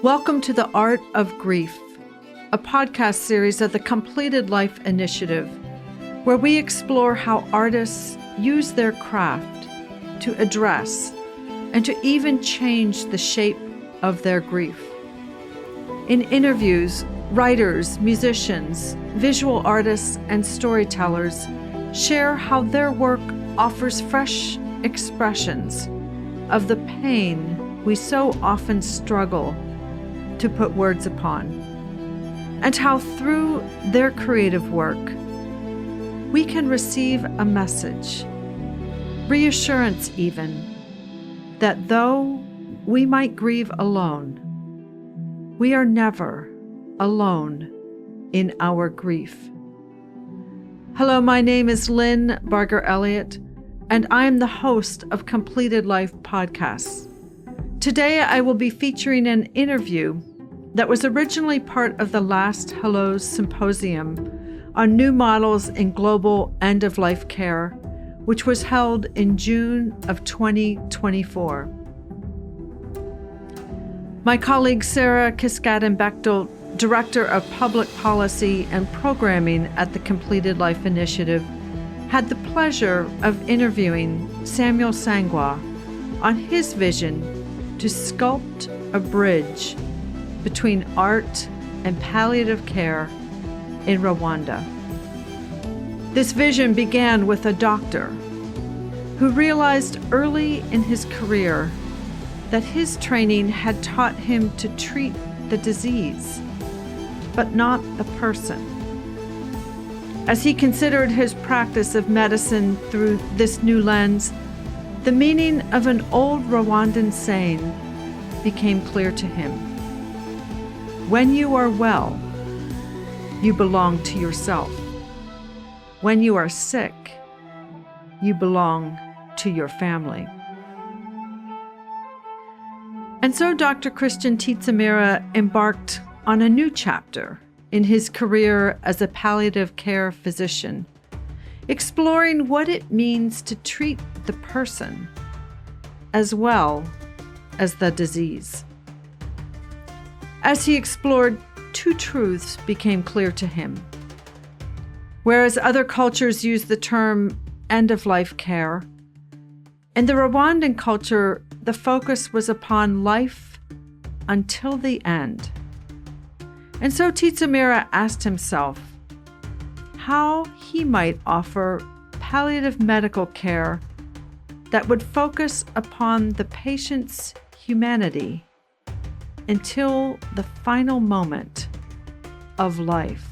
Welcome to The Art of Grief, a podcast series of the Completed Life Initiative, where we explore how artists use their craft to address and to even change the shape of their grief. In interviews, writers, musicians, visual artists, and storytellers share how their work offers fresh expressions of the pain we so often struggle to put words upon, and how through their creative work we can receive a message, reassurance even, that though we might grieve alone, we are never alone in our grief. Hello, my name is Lynn Barger-Elliott, and I am the host of Completed Life Podcasts. Today, I will be featuring an interview that was originally part of the last Hello's Symposium on New Models in Global End-of-Life Care, which was held in June of 2024. My colleague Sarah Kiskaden-Bechtel, Director of Public Policy and Programming at the Completed Life Initiative, had the pleasure of interviewing Samuel Sangwa on his vision to sculpt a bridge between art and palliative care in Rwanda. This vision began with a doctor who realized early in his career that his training had taught him to treat the disease, but not the person. As he considered his practice of medicine through this new lens, the meaning of an old Rwandan saying became clear to him. When you are well, you belong to yourself. When you are sick, you belong to your family. And so Dr. Christian Tietzemira embarked on a new chapter in his career as a palliative care physician, exploring what it means to treat the person as well as the disease. As he explored, two truths became clear to him. Whereas other cultures use the term end-of-life care, in the Rwandan culture, the focus was upon life until the end. And so Tietzemira asked himself how he might offer palliative medical care that would focus upon the patient's humanity until the final moment of life.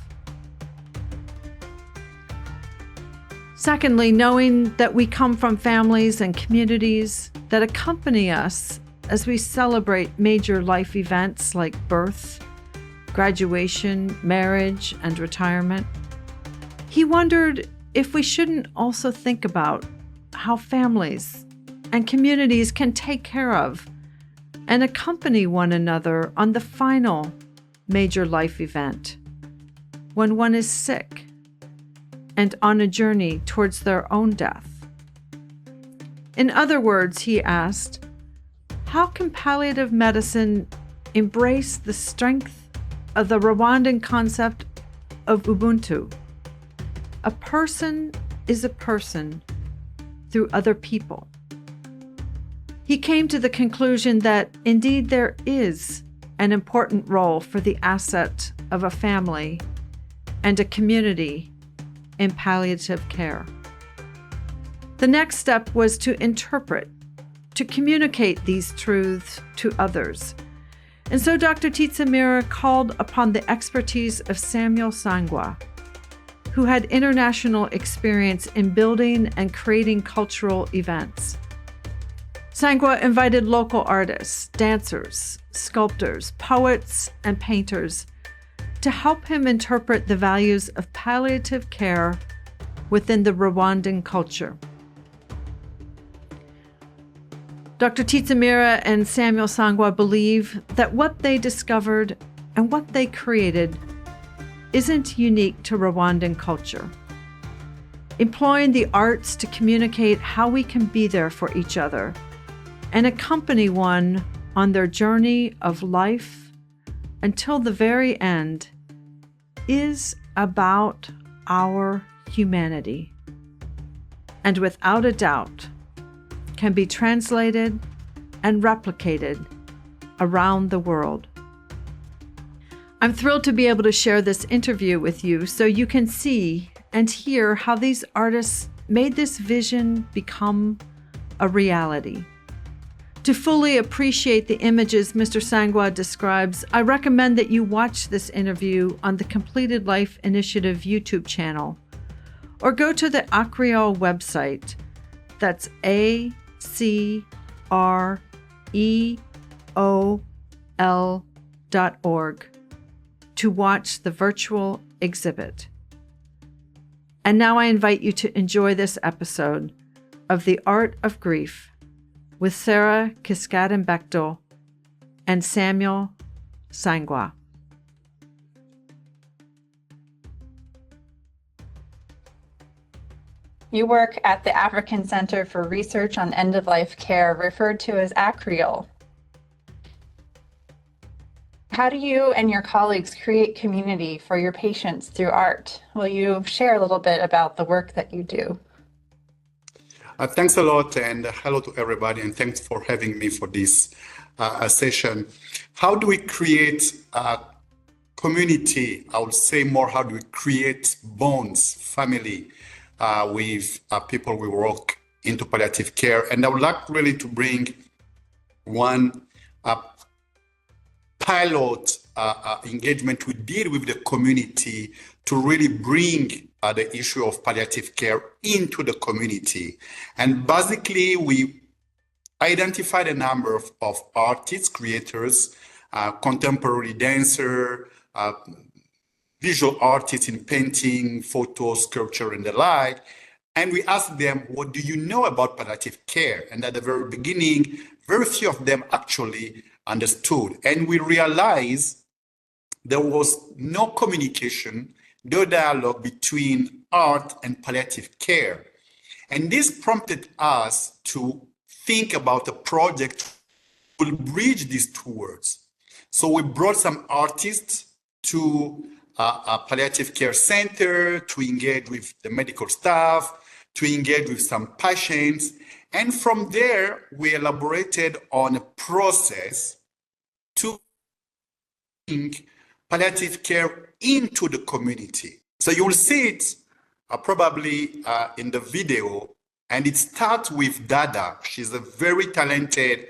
Secondly, knowing that we come from families and communities that accompany us as we celebrate major life events like birth, graduation, marriage, and retirement, he wondered if we shouldn't also think about how families and communities can take care of and accompany one another on the final major life event, when one is sick and on a journey towards their own death. In other words, he asked, how can palliative medicine embrace the strength of the Rwandan concept of Ubuntu? A person is a person through other people. He came to the conclusion that indeed there is an important role for the asset of a family and a community in palliative care. The next step was to interpret, to communicate these truths to others. And so Dr. Tietzemira called upon the expertise of Samuel Sangwa, who had international experience in building and creating cultural events. Sangwa invited local artists, dancers, sculptors, poets, and painters to help him interpret the values of palliative care within the Rwandan culture. Dr. Tietzemira and Samuel Sangwa believe that what they discovered and what they created isn't unique to Rwandan culture. Employing the arts to communicate how we can be there for each other and accompany one on their journey of life until the very end is about our humanity, and without a doubt can be translated and replicated around the world. I'm thrilled to be able to share this interview with you so you can see and hear how these artists made this vision become a reality. To fully appreciate the images Mr. Sangwa describes, I recommend that you watch this interview on the Completed Life Initiative YouTube channel, or go to the Acreol website. That's acreol.org to watch the virtual exhibit. And now I invite you to enjoy this episode of The Art of Grief with Sarah Kiskaden-Bechtel and Samuel Sangwa. You work at the African Center for Research on End-of-Life Care, referred to as Acreol. How do you and your colleagues create community for your patients through art? Will you share a little bit about the work that you do? Thanks a lot, and hello to everybody, and thanks for having me for this session. How do we create a community? I would say more, how do we create bonds, family, with people we work into palliative care? And I would like really to bring one pilot engagement we did with the community to really bring the issue of palliative care into the community. And basically, we identified a number of artists, creators, contemporary dancer, visual artists in painting, photo, sculpture, and the like. And we asked them, what do you know about palliative care? And at the very beginning, very few of them actually understood. And we realized there was no communication, no dialogue between art and palliative care. And this prompted us to think about a project that will bridge these two worlds. So we brought some artists to a palliative care center to engage with the medical staff, to engage with some patients. And from there, we elaborated on a process to bring palliative care into the community. So you will see it probably in the video, and it starts with Dada. She's a very talented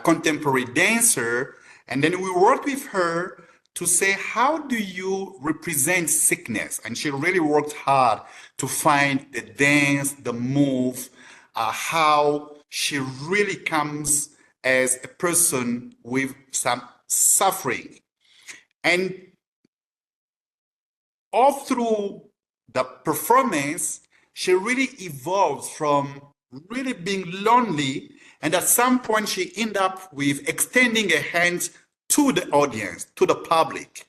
contemporary dancer. And then we worked with her to say, how do you represent sickness? And she really worked hard to find the dance, the move, how she really comes as a person with some suffering. And all through the performance, she really evolves from really being lonely, and at some point she ends up with extending a hand to the audience, to the public.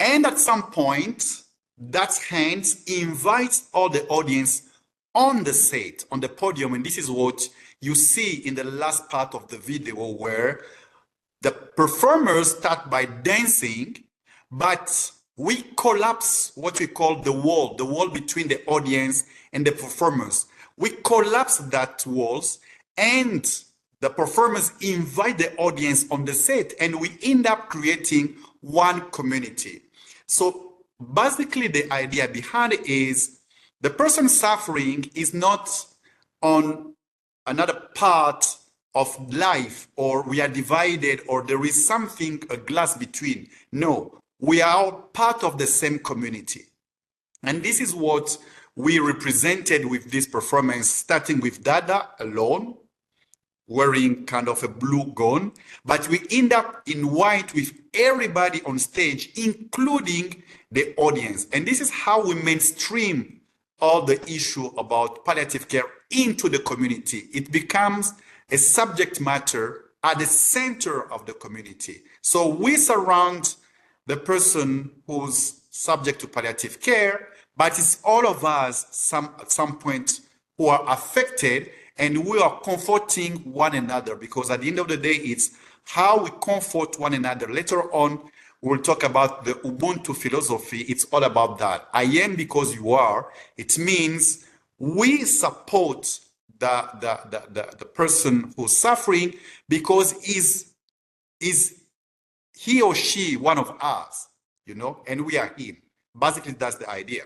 And at some point, that hand invites all the audience on the set, on the podium. And this is what you see in the last part of the video, where the performers start by dancing, but we collapse what we call the wall between the audience and the performers. We collapse that walls, and the performers invite the audience on the set, and we end up creating one community. So basically, the idea behind it is the person suffering is not on another part of life, or we are divided, or there is something, a glass between. No, we are all part of the same community. And this is what we represented with this performance, starting with Dada alone, wearing kind of a blue gown, but we end up in white with everybody on stage, including the audience. And this is how we mainstream all the issue about palliative care into the community. It becomes a subject matter at the center of the community. So we surround the person who's subject to palliative care, but it's all of us at some point who are affected, and we are comforting one another, because at the end of the day, it's how we comfort one another. Later on, we'll talk about the Ubuntu philosophy. It's all about that. I am because you are. It means we support the person who's suffering because is he or she one of us, and we are him. Basically, that's the idea.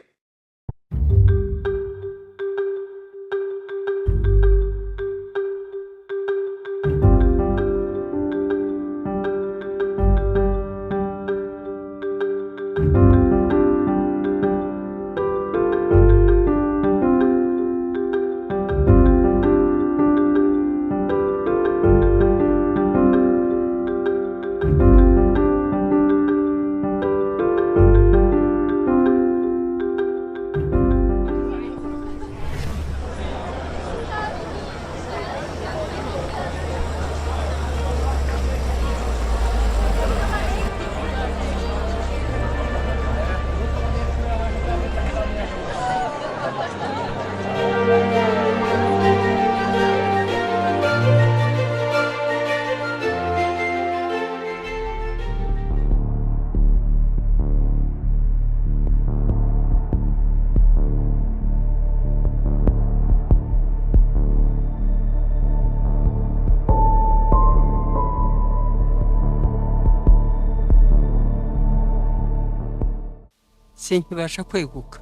sinkibasha kweguka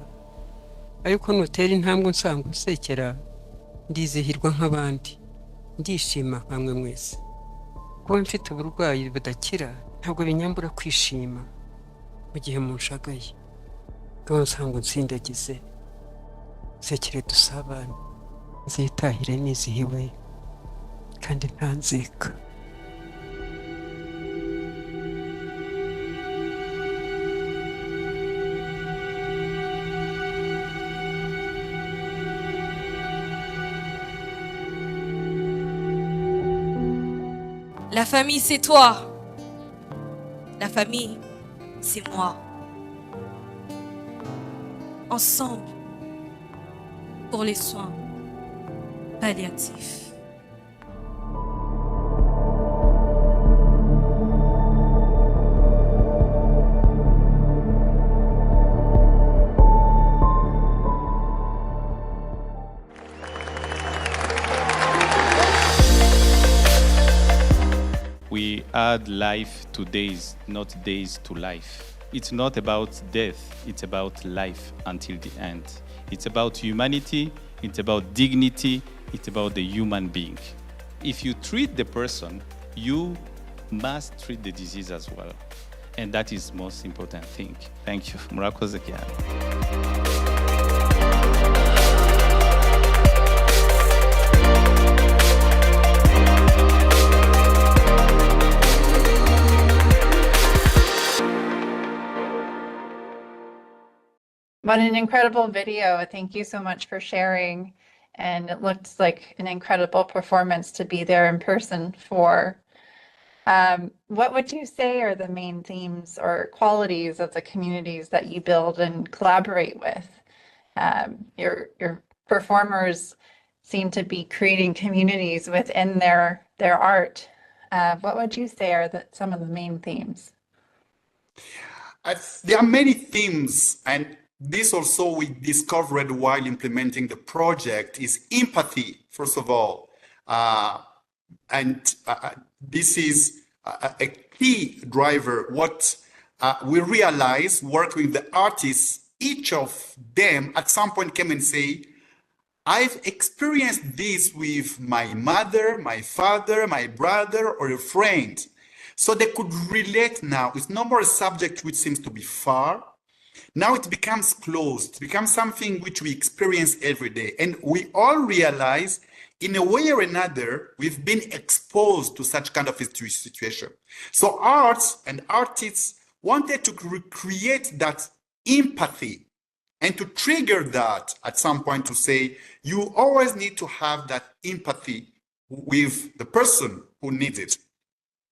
ariko nutera intambwe nsanga usekera ndizihirwa nk'abandi ndishima hamwe mwese kuba mfite uburwayi budakira ntabwo binyambura kwishima mu gihe munshagaye ngo nsanga nsindagize sekere dusabane nzitahire nizihiwe kandi ntanzika. La famille, c'est toi. La famille, c'est moi. Ensemble, pour les soins palliatifs. We add life to days, not days to life. It's not about death, it's about life until the end. It's about humanity, it's about dignity, it's about the human being. If you treat the person, you must treat the disease as well. And that is the most important thing. Thank you. Murakoze cyane. What an incredible video. Thank you so much for sharing. And it looked like an incredible performance to be there in person for. What would you say are the main themes or qualities of the communities that you build and collaborate with? Your performers seem to be creating communities within their art. What would you say are some of the main themes? There are many themes, and this also we discovered while implementing the project is empathy, first of all. This is a key driver. What we realize working with the artists, each of them at some point came and say, I've experienced this with my mother, my father, my brother, or a friend. So they could relate now. It's no more a subject which seems to be far. Now it becomes closed, it becomes something which we experience every day. And we all realize, in a way or another, we've been exposed to such kind of a situation. So arts and artists wanted to recreate that empathy and to trigger that at some point to say, you always need to have that empathy with the person who needs it.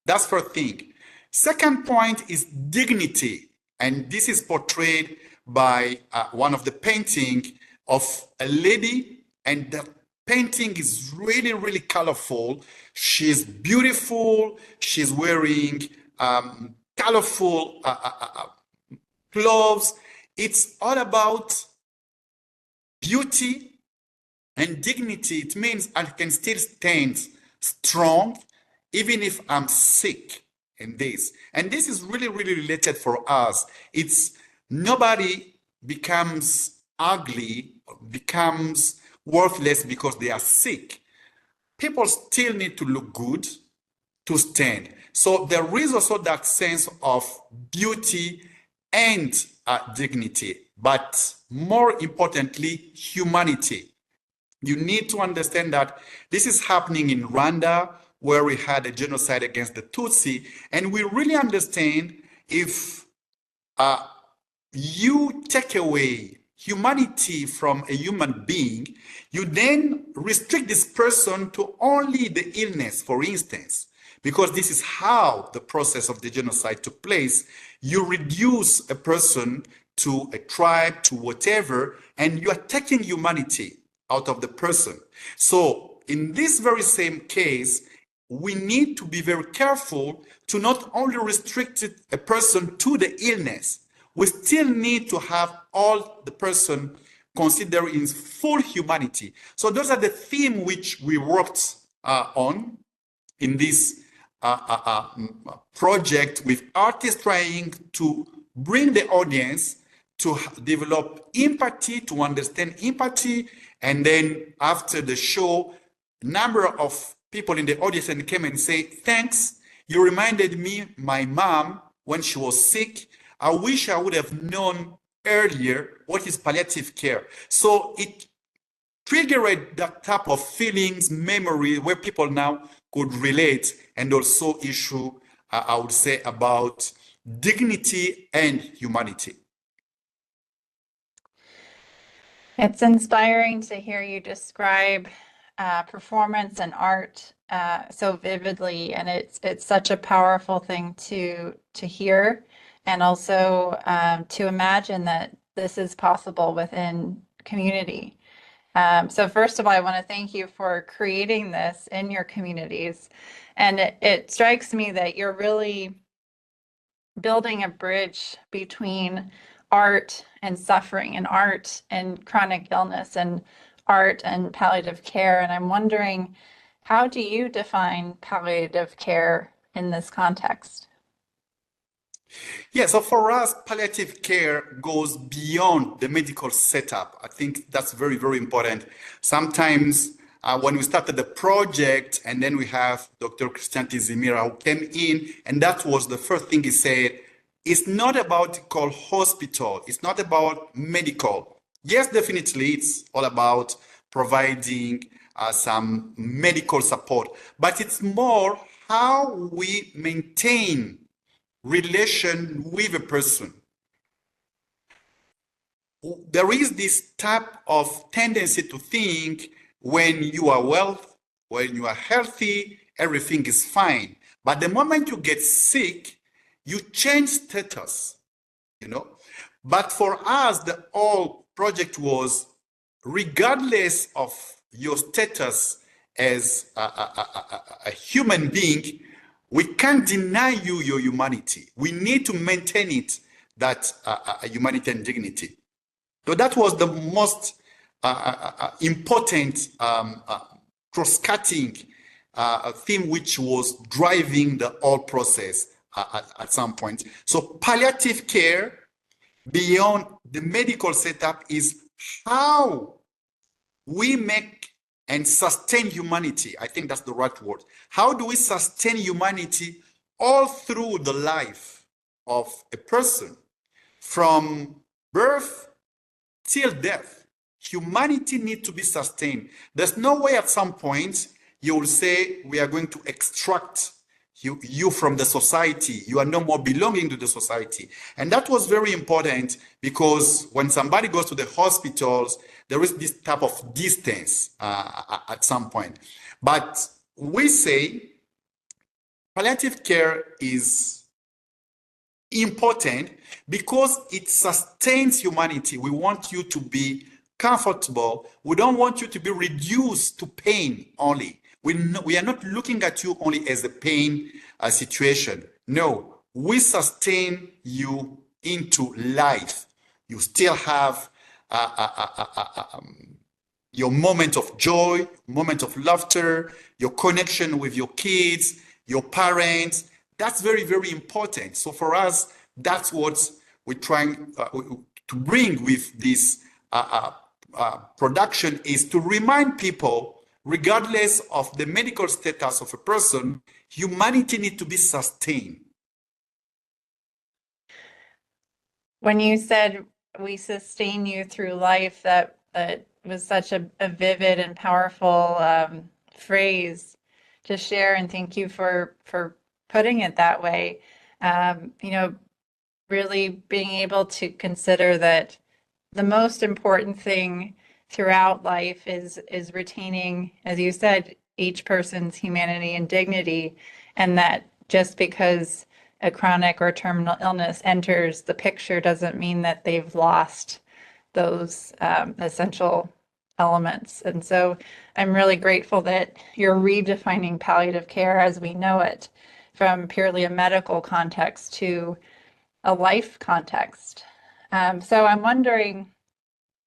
That's first thing. Second point is dignity. And this is portrayed by one of the painting of a lady, and painting is really, really colorful. She's beautiful. She's wearing colorful clothes. It's all about beauty and dignity. It means I can still stand strong even if I'm sick in this. And this is really, really related for us. It's nobody becomes ugly, becomes worthless because they are sick. People still need to look good to stand. So there is also that sense of beauty and dignity, but more importantly, humanity. You need to understand that this is happening in Rwanda, where we had a genocide against the Tutsi, and we really understand if you take away humanity from a human being, you then restrict this person to only the illness, for instance, because this is how the process of the genocide took place. You reduce a person to a tribe, to whatever, and you are taking humanity out of the person. So in this very same case, we need to be very careful to not only restrict a person to the illness, we still need to have all the person considered in full humanity. So those are the themes which we worked on in this project, with artists trying to bring the audience to develop empathy, to understand empathy. And then after the show, a number of people in the audience and came and say, thanks, you reminded me my mom when she was sick. I wish I would have known earlier what is palliative care. So it triggered that type of feelings, memory, where people now could relate, and also issue, I would say, about dignity and humanity. It's inspiring to hear you describe performance and art so vividly, and it's such a powerful thing to hear, and also to imagine that this is possible within community. So first of all, I want to thank you for creating this in your communities, and it strikes me that you're really building a bridge between art and suffering, and art and chronic illness, and art and palliative care. And I'm wondering, how do you define palliative care in this context? Yeah, so for us, palliative care goes beyond the medical setup. I think that's very, very important. Sometimes when we started the project, and then we have Dr. Christian Tizimira who came in, and that was the first thing he said, it's not about called hospital. It's not about medical. Yes, definitely, it's all about providing some medical support, but it's more how we maintain relation with a person. There is this type of tendency to think when you are well, when you are healthy, everything is fine. But the moment you get sick, you change status, you know. But for us, the whole project was, regardless of your status as a human being, we can't deny you your humanity. We need to maintain it, that humanity and dignity. So that was the most important cross-cutting theme which was driving the whole process at some point. So palliative care, beyond the medical setup, is how we make and sustain humanity. I think that's the right word. How do we sustain humanity all through the life of a person, from birth till death? Humanity needs to be sustained. There's no way at some point you will say, we are going to extract you from the society. You are no more belonging to the society. And that was very important, because when somebody goes to the hospitals, there is this type of distance at some point. But we say palliative care is important because it sustains humanity. We want you to be comfortable. We don't want you to be reduced to pain only. We are not looking at you only as a pain situation. No, we sustain you into life. You still have your moment of joy, moment of laughter, your connection with your kids, your parents. That's very, very important. So for us, that's what we're trying to bring with this production, is to remind people, regardless of the medical status of a person, humanity needs to be sustained. When you said we sustain you through life, that was such a vivid and powerful phrase to share, and thank you for putting it that way. You know, really being able to consider that the most important thing throughout life is retaining, as you said, each person's humanity and dignity, and that just because a chronic or terminal illness enters the picture doesn't mean that they've lost those essential elements. And so I'm really grateful that you're redefining palliative care as we know it, from purely a medical context to a life context. So I'm wondering,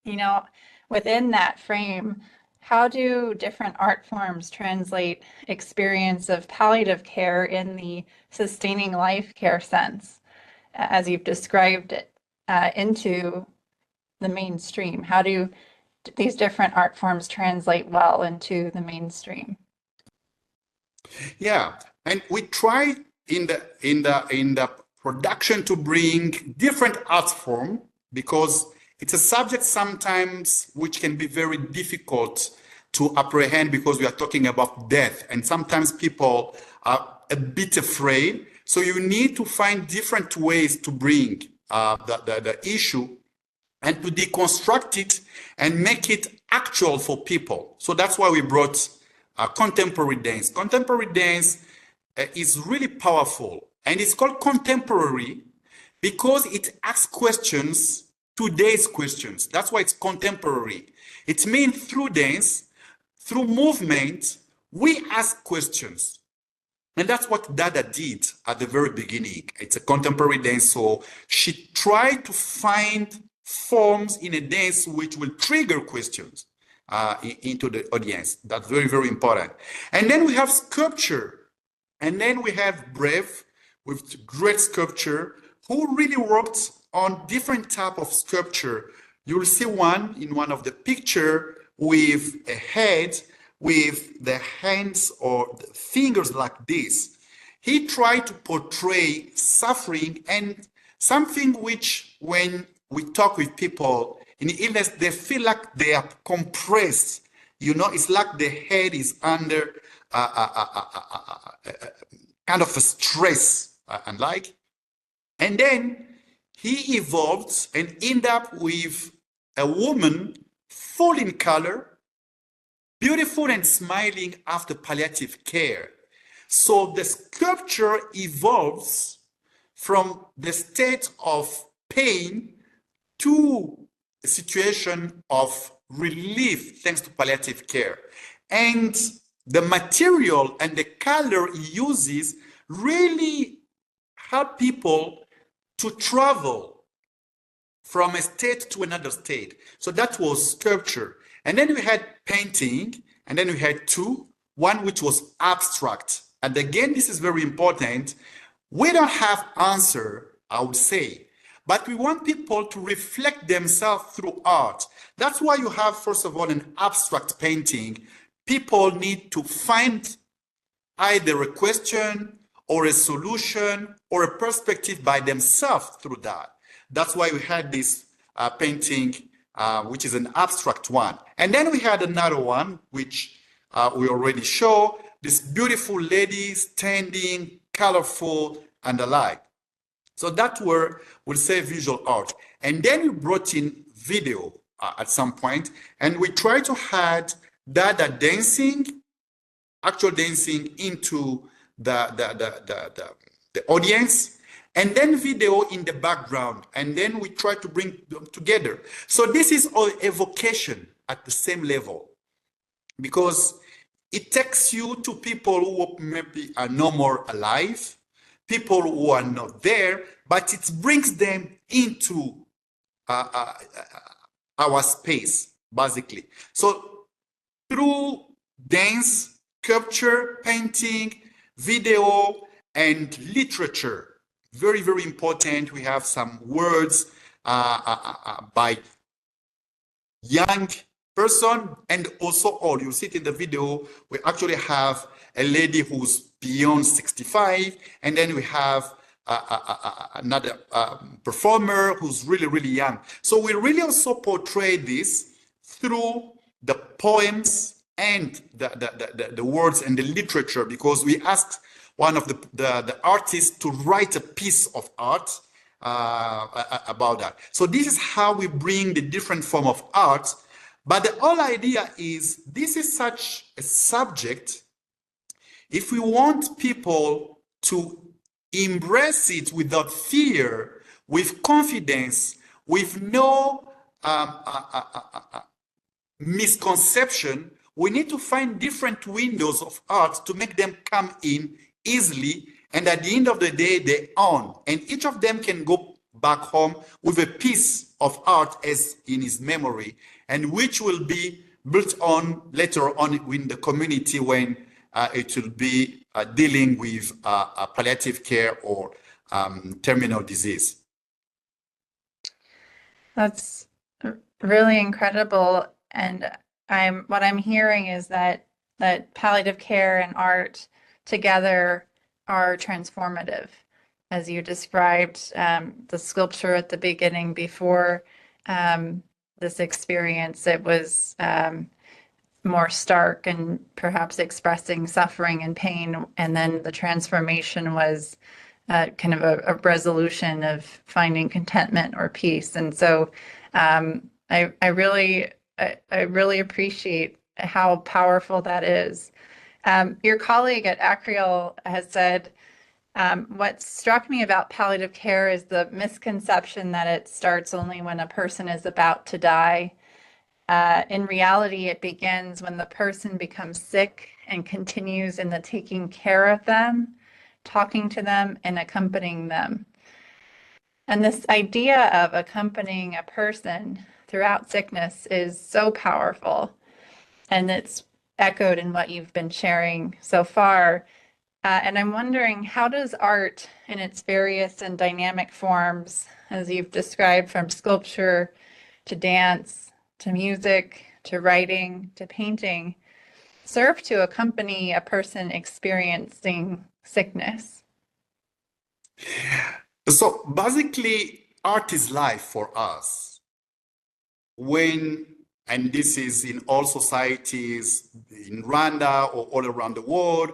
you know, within that frame, how do different art forms translate experience of palliative care in the sustaining life care sense, as you've described it, into the mainstream? How do these different art forms translate well into the mainstream? Yeah, and we try in the production to bring different art form, because it's a subject sometimes which can be very difficult to apprehend, because we are talking about death, and sometimes people are a bit afraid. So you need to find different ways to bring the issue and to deconstruct it and make it actual for people. So that's why we brought contemporary dance. Contemporary dance is really powerful, and it's called contemporary because it asks questions, today's questions. That's why it's contemporary. It means through dance, through movement, we ask questions. And that's what Dada did at the very beginning. It's a contemporary dance. So she tried to find forms in a dance which will trigger questions into the audience. That's very, very important. And then we have sculpture. And then we have Brave with great sculpture, who really worked on different type of sculpture. You'll see one in one of the picture with a head with the hands or the fingers like this. He tried to portray suffering and something which, when we talk with people in illness, they feel like they are compressed. You know, it's like the head is under kind of a stress and like. And then he evolved and ended up with a woman full in color, beautiful and smiling after palliative care. So the sculpture evolves from the state of pain to a situation of relief thanks to palliative care. And the material and the color he uses really help people to travel from a state to another state. So that was sculpture. And then we had painting, and then we had two, one which was abstract. And again, this is very important. We don't have answer, I would say, but we want people to reflect themselves through art. That's why you have, first of all, an abstract painting. People need to find either a question or a solution or a perspective by themselves through that. That's why we had this painting, which is an abstract one. And then we had another one, which we already show, this beautiful lady standing, colorful, and the like. So that were, we'll say, visual art. And then we brought in video at some point, and we tried to add Dada dancing, actual dancing, into the audience. and then video in the background, and then we try to bring them together. So this is all evocation at the same level, because it takes you to people who maybe are no more alive, people who are not there, but it brings them into our space, basically. So through dance, sculpture, painting, video, and literature, very, very important. We have some words by young person and also old. You see it in the video. We actually have a lady who's beyond 65, and then we have another performer who's really, really young. So we really also portray this through the poems and the words and the literature, because we asked one of the artists to write a piece of art about that. So this is how we bring the different form of art. But the whole idea is, this is such a subject, if we want people to embrace it without fear, with confidence, with no misconception, we need to find different windows of art to make them come in easily, and at the end of the day, they own. And each of them can go back home with a piece of art as in his memory, and which will be built on later on in the community when it will be dealing with palliative care or terminal disease. That's really incredible. And what I'm hearing is that palliative care and art together are transformative. As you described, the sculpture at the beginning before this experience, it was more stark and perhaps expressing suffering and pain. And then the transformation was kind of a resolution of finding contentment or peace. And so I really appreciate how powerful that is. Your colleague at Acreal has said, what struck me about palliative care is the misconception that it starts only when a person is about to die. In reality, it begins when the person becomes sick and continues in the taking care of them, talking to them, and accompanying them. And this idea of accompanying a person throughout sickness is so powerful. And it's echoed in what you've been sharing so far. And I'm wondering, how does art in its various and dynamic forms, as you've described, from sculpture to dance, to music, to writing, to painting, serve to accompany a person experiencing sickness? So basically, art is life for us. And this is in all societies, in Rwanda or all around the world,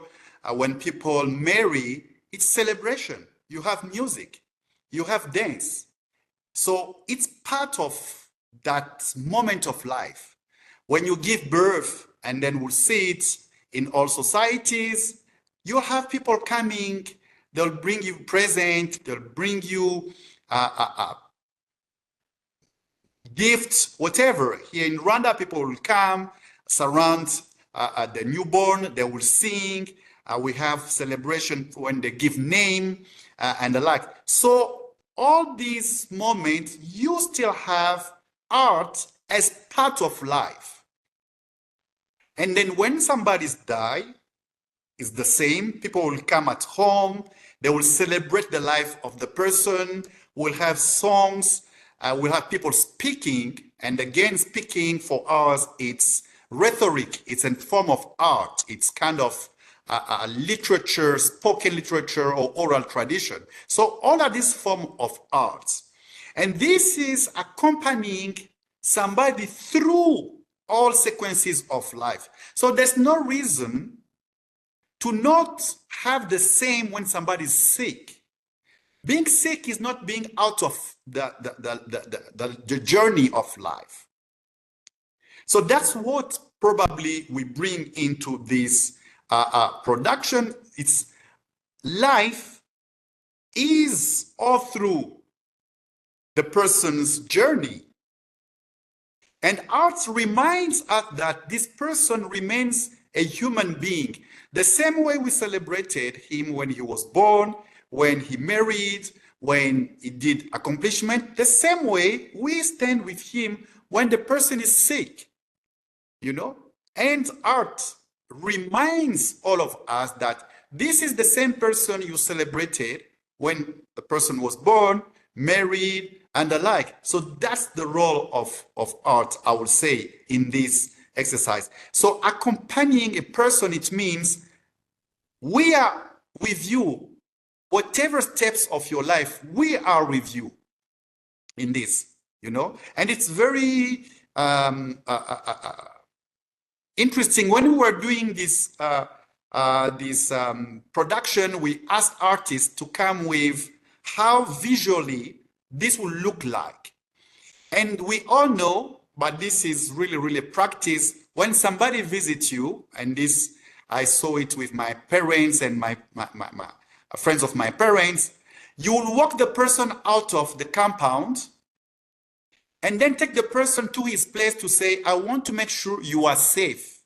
when people marry, it's celebration. You have music, you have dance. So it's part of that moment of life. When you give birth, and then we'll see it in all societies, you have people coming, they'll bring you present, they'll bring you gifts, whatever. Here in Rwanda, people will come, surround the newborn, they will sing. We have celebration when they give name and the like. So all these moments, you still have art as part of life. And then when somebody's die, it's the same. People will come at home. They will celebrate the life of the person. We'll have songs. We'll have people speaking. And again, speaking for us, it's rhetoric. It's a form of art. It's kind of literature, spoken literature, or oral tradition. So all of this form of art. And this is accompanying somebody through all sequences of life. So there's no reason to not have the same when somebody's sick. Being sick is not being out of the journey of life. So that's what probably we bring into this production. It's life is all through the person's journey. And art reminds us that this person remains a human being. The same way we celebrated him when he was born, when he married, when he did accomplishment, the same way we stand with him when the person is sick, you know? And art reminds all of us that this is the same person you celebrated when the person was born, married, and the like. So that's the role of art, I would say, in this exercise. So accompanying a person, it means we are with you. Whatever steps of your life, we are with you in this, you know? And it's very interesting. When we were doing this production, we asked artists to come with how visually this will look like. And we all know, but this is really, really practice, when somebody visits you, and this, I saw it with my parents and my friends of my parents, you will walk the person out of the compound and then take the person to his place to say, I want to make sure you are safe.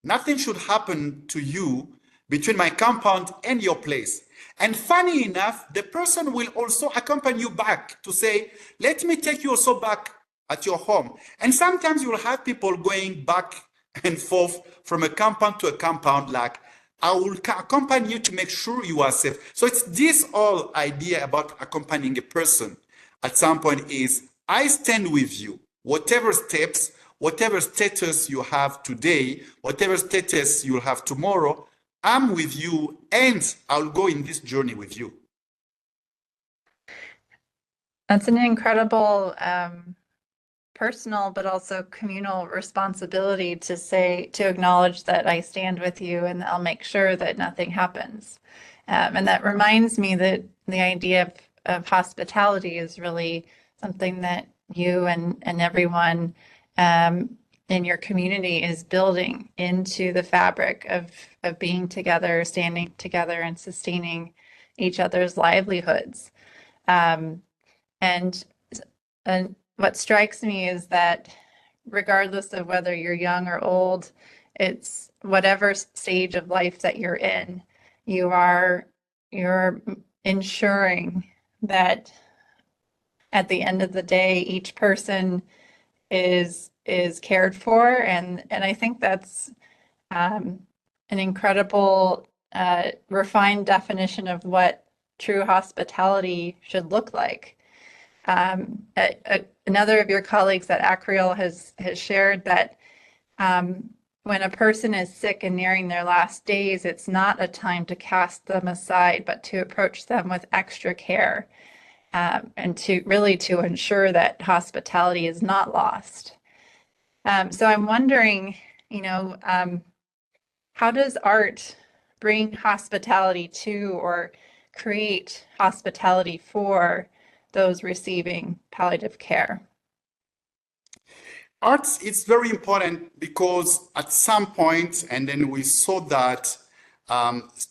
Nothing should happen to you between my compound and your place. And funny enough, the person will also accompany you back to say, let me take you also back at your home. And sometimes you will have people going back and forth from a compound to a compound, like, I will accompany you to make sure you are safe. So it's this whole idea about accompanying a person at some point is, I stand with you, whatever steps, whatever status you have today, whatever status you'll have tomorrow, I'm with you and I'll go in this journey with you. That's an incredible personal, but also communal responsibility to say, to acknowledge that I stand with you and I'll make sure that nothing happens. And that reminds me that the idea of hospitality is really something that you and everyone in your community is building into the fabric of being together, standing together, and sustaining each other's livelihoods. And what strikes me is that regardless of whether you're young or old, it's whatever stage of life that you're in, you're ensuring that at the end of the day, each person is cared for. And I think that's an incredible refined definition of what true hospitality should look like. Another of your colleagues at Acreal has shared that when a person is sick and nearing their last days, it's not a time to cast them aside, but to approach them with extra care and to ensure that hospitality is not lost. So I'm wondering, how does art bring hospitality to or create hospitality for those receiving palliative care? Art is very important because at some point, and then we saw that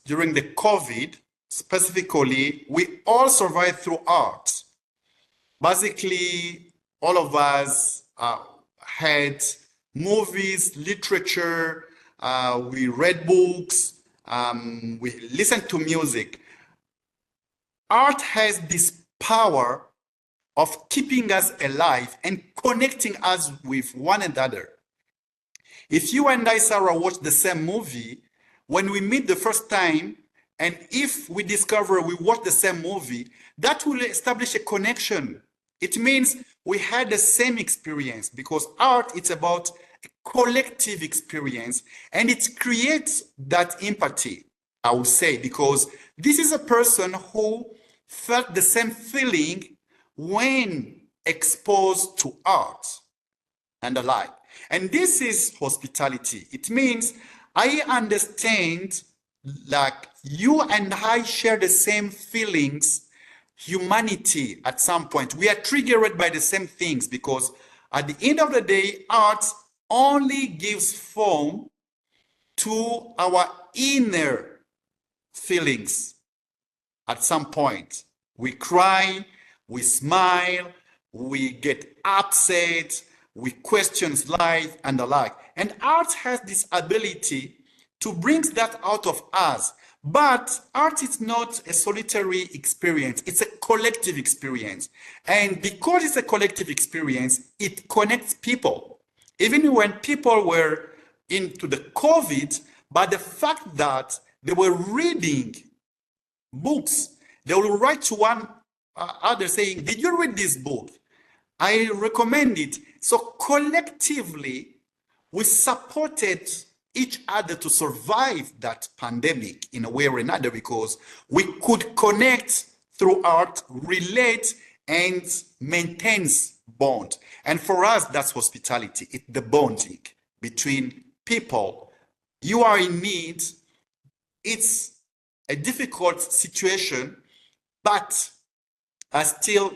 during the COVID, specifically, we all survived through art. Basically, all of us had movies, literature, we read books, we listened to music. Art has this power of keeping us alive and connecting us with one another. If you and I, Sarah, watch the same movie, when we meet the first time, and if we discover we watch the same movie, that will establish a connection. It means we had the same experience, because art, it's about a collective experience, and it creates that empathy, I would say, because this is a person who felt the same feeling when exposed to art and the like. And this is hospitality. It means I understand, like, you and I share the same feelings, humanity at some point. We are triggered by the same things, because at the end of the day, art only gives form to our inner feelings. at some point. We cry, we smile, we get upset, we question life and the like. And art has this ability to bring that out of us. But art is not a solitary experience, it's a collective experience. And because it's a collective experience, it connects people. Even when people were into the COVID, but the fact that they were reading books, they will write to one other saying, did you read this book? I recommend it. So collectively, we supported each other to survive that pandemic in a way or another, because we could connect through art, relate, and maintain bond. And for us, that's hospitality. It's the bonding between people. You are in need. It's a difficult situation, but I'm still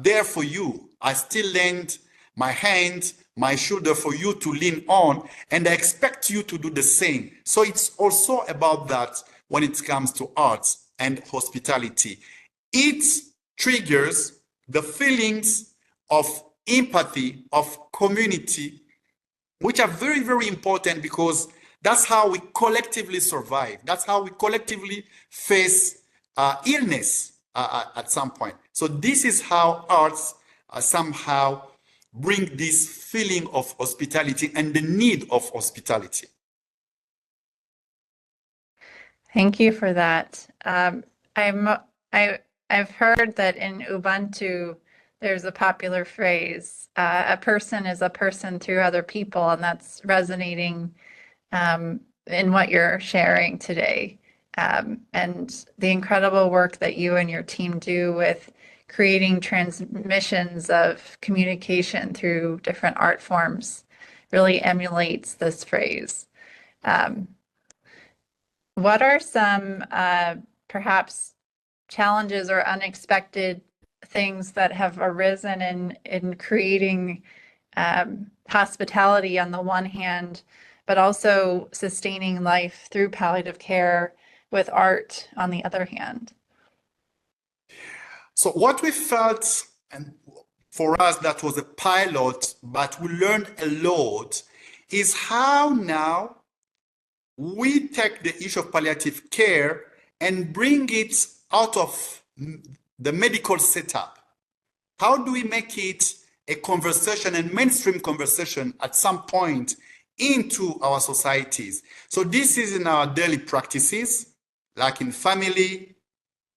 there for you. I still lend my hand, my shoulder for you to lean on, and I expect you to do the same. So it's also about that when it comes to arts and hospitality. It triggers the feelings of empathy, of community, which are very, very important, because that's how we collectively survive. That's how we collectively face illness at some point. So this is how arts somehow bring this feeling of hospitality and the need of hospitality. Thank you for that. I've heard that in Ubuntu, there's a popular phrase, a person is a person through other people, and that's resonating in what you're sharing today. And the incredible work that you and your team do with creating transmissions of communication through different art forms really emulates this phrase. What are some perhaps challenges or unexpected things that have arisen in creating hospitality on the one hand, but also sustaining life through palliative care with art on the other hand? So what we felt, and for us that was a pilot, but we learned a lot, is how now we take the issue of palliative care and bring it out of the medical setup. How do we make it a conversation, and mainstream conversation at some point into our societies? So this is in our daily practices, like in family.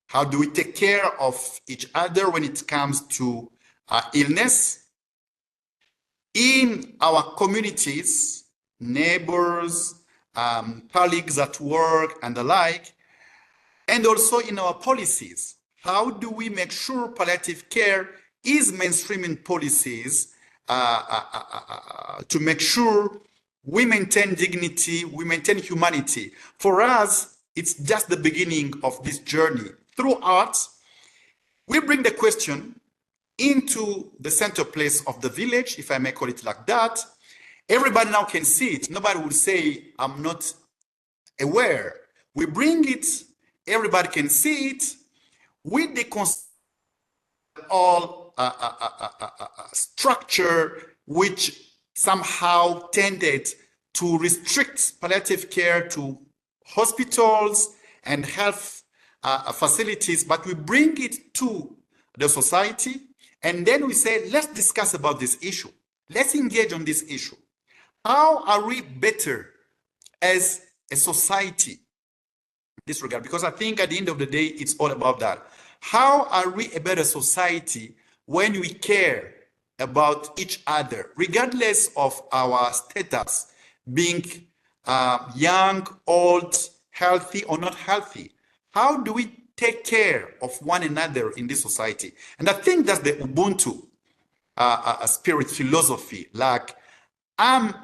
How do we take care of each other when it comes to illness? In our communities, neighbors, colleagues at work and the like, and also in our policies. How do we make sure palliative care is mainstream in policies to make sure we maintain dignity, we maintain humanity? For us, it's just the beginning of this journey. Through art, we bring the question into the center place of the village, if I may call it like that. Everybody now can see it. Nobody will say, I'm not aware. We bring it, everybody can see it. We deconstruct all structure which somehow tended to restrict palliative care to hospitals and health facilities, but we bring it to the society, and then we say, let's discuss about this issue. Let's engage on this issue. How are we better as a society in this regard? Because I think at the end of the day, it's all about that. How are we a better society when we care about each other, regardless of our status, being young, old, healthy or not healthy? How do we take care of one another in this society? And I think that's the Ubuntu spirit philosophy. Like, I'm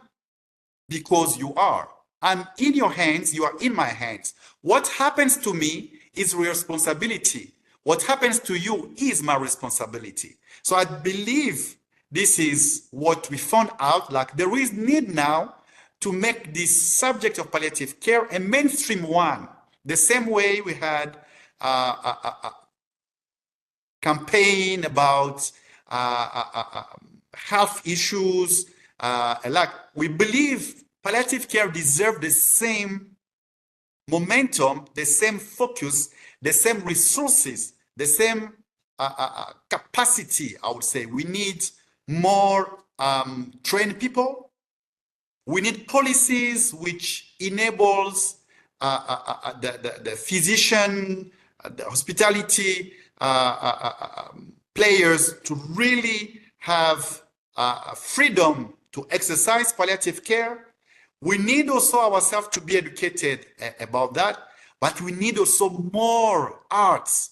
because you are. I'm in your hands, you are in my hands. What happens to me is your responsibility. What happens to you is my responsibility. So I believe this is what we found out, like there is need now to make this subject of palliative care a mainstream one. The same way we had campaign about health issues. Like we believe palliative care deserves the same momentum, the same focus, the same resources, the same capacity, I would say. We need more trained people. We need policies which enables the physician, the hospitality players to really have freedom to exercise palliative care. We need also ourselves to be educated about that, but we need also more arts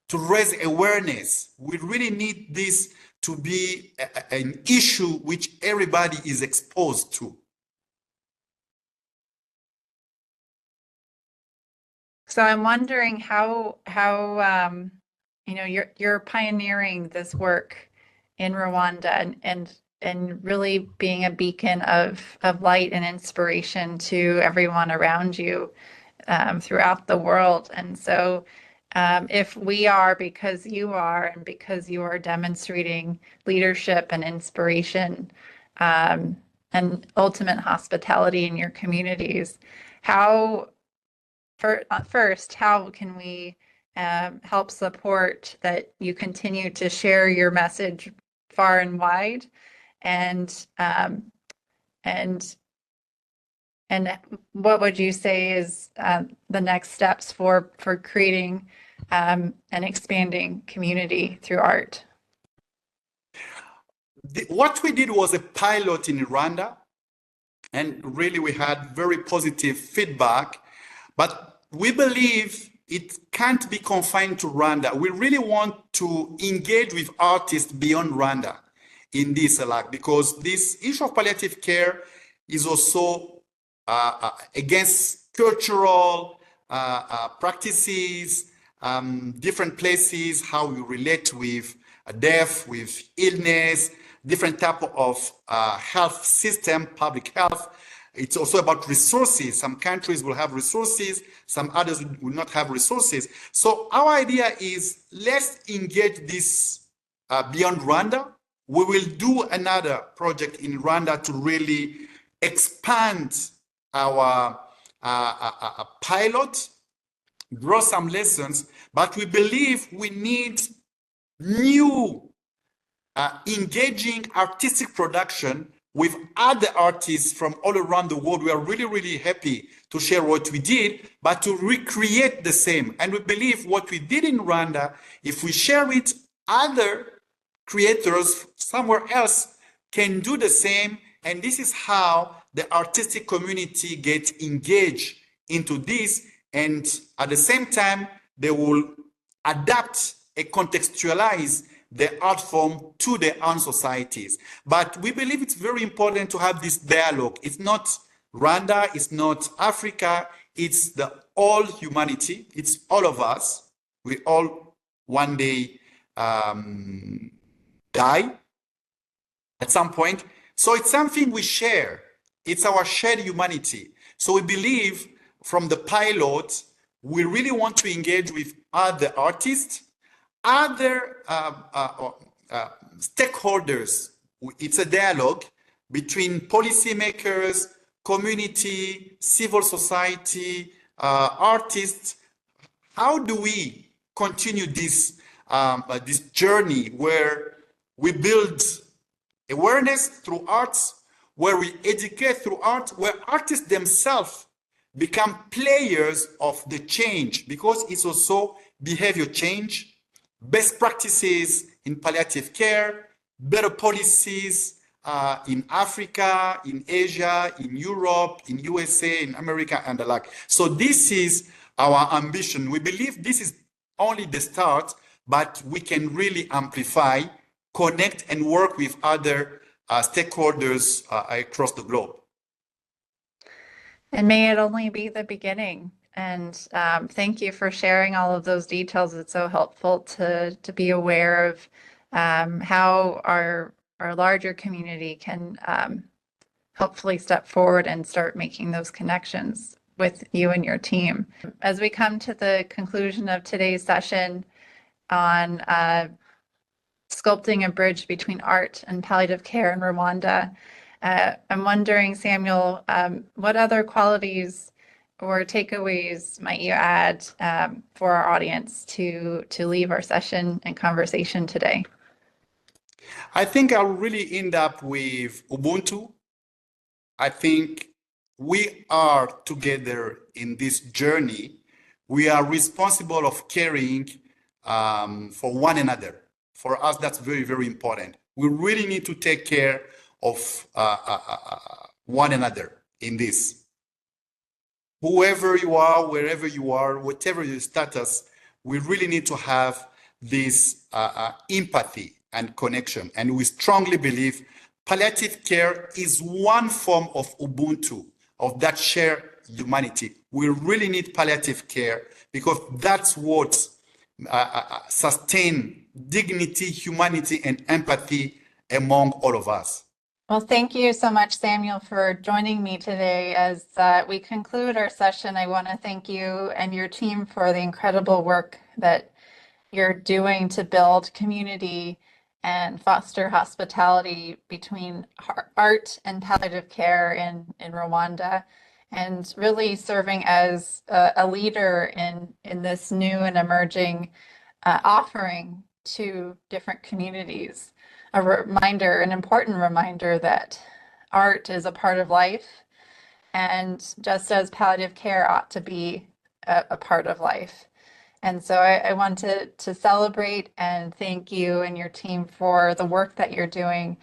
to raise awareness. We really need this to be an issue which everybody is exposed to. So I'm wondering how you know, you're pioneering this work in Rwanda and really being a beacon of light and inspiration to everyone around you throughout the world. And so if we are, because you are, and because you are demonstrating leadership and inspiration and ultimate hospitality in your communities, how first, how can we help support that you continue to share your message far and wide, and what would you say is the next steps for creating and expanding community through art? What we did was a pilot in Rwanda, and really we had very positive feedback, but we believe it can't be confined to Rwanda. We really want to engage with artists beyond Rwanda in this, because this issue of palliative care is also against cultural practices, different places, how we relate with death, with illness, different type of health system, public health. It's also about resources. Some countries will have resources, some others will not have resources. So our idea is, let's engage this beyond Rwanda. We will do another project in Rwanda to really expand our pilot, draw some lessons, but we believe we need new engaging artistic production with other artists from all around the world. We are really, really happy to share what we did, but to recreate the same. And we believe what we did in Rwanda, if we share it, other creators somewhere else can do the same. And this is how the artistic community gets engaged into this. And at the same time, they will adapt and contextualize the art form to their own societies. But we believe it's very important to have this dialogue. It's not Rwanda, it's not Africa, it's the all humanity, it's all of us. We all one day die at some point. So it's something we share. It's our shared humanity. So we believe from the pilot, we really want to engage with other artists, other stakeholders. It's a dialogue between policymakers, community, civil society, artists. How do we continue this this journey where we build awareness through arts, where we educate through art, where artists themselves become players of the change, because it's also behavior change, best practices in palliative care, better policies in Africa, in Asia, in Europe, in USA, in America, and the like. So this is our ambition. We believe this is only the start, but we can really amplify, connect, and work with other stakeholders across the globe. And may it only be the beginning. And thank you for sharing all of those details. It's so helpful to be aware of how our larger community can hopefully step forward and start making those connections. with you and your team. As we come to the conclusion of today's session on sculpting a bridge between art and palliative care in Rwanda, I'm wondering, Samuel, what other qualities or takeaways might you add for our audience to leave our session and conversation today? I think I'll really end up with Ubuntu. I think we are together in this journey. We are responsible of caring for one another. For us, that's very, very important. We really need to take care of one another in this. Whoever you are, wherever you are, whatever your status, we really need to have this empathy and connection. And we strongly believe palliative care is one form of Ubuntu, of that shared humanity. We really need palliative care because that's what sustains dignity, humanity, and empathy among all of us. Well, thank you so much, Samuel, for joining me today. As we conclude our session, I want to thank you and your team for the incredible work that you're doing to build community and foster hospitality between art and palliative care in Rwanda, and really serving as a leader in this new and emerging offering to different communities. A reminder, an important reminder that art is a part of life, and just as palliative care ought to be a part of life. And so I want to celebrate and thank you and your team for the work that you're doing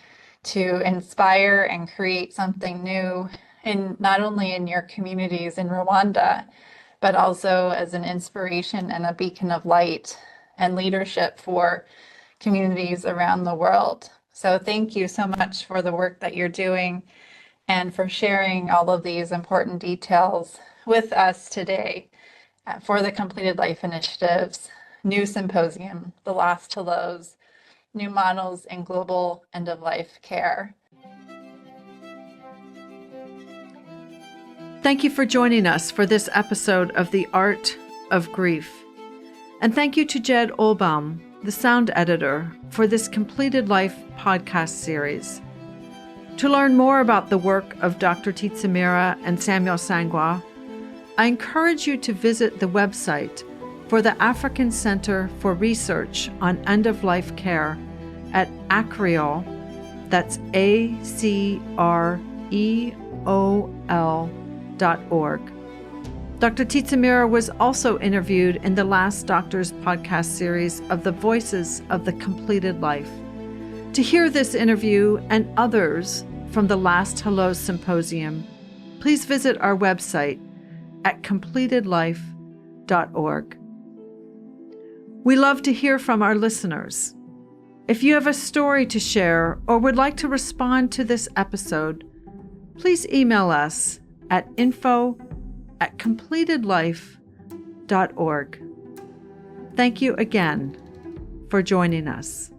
to inspire and create something new in not only in your communities in Rwanda, but also as an inspiration and a beacon of light and leadership for communities around the world. So thank you so much for the work that you're doing and for sharing all of these important details with us today for the Completed Life Initiative's new symposium, The Last Hellos, New Models in Global End-of-Life Care. Thank you for joining us for this episode of The Art of Grief. And thank you to Jed Olbaum, the sound editor, for this Completed Life podcast series. To learn more about the work of Dr. Titsamira and Samuel Sangwa, I encourage you to visit the website for the African Center for Research on End-of-Life Care at ACREOL, that's ACREOL.org. Dr. Titsamira was also interviewed in the Last Doctors podcast series of the Voices of the Completed Life. To hear this interview and others from the Last Hellos Symposium, please visit our website at completedlife.org. We love to hear from our listeners. If you have a story to share or would like to respond to this episode, please email us at info@completedlife.org. Thank you again for joining us.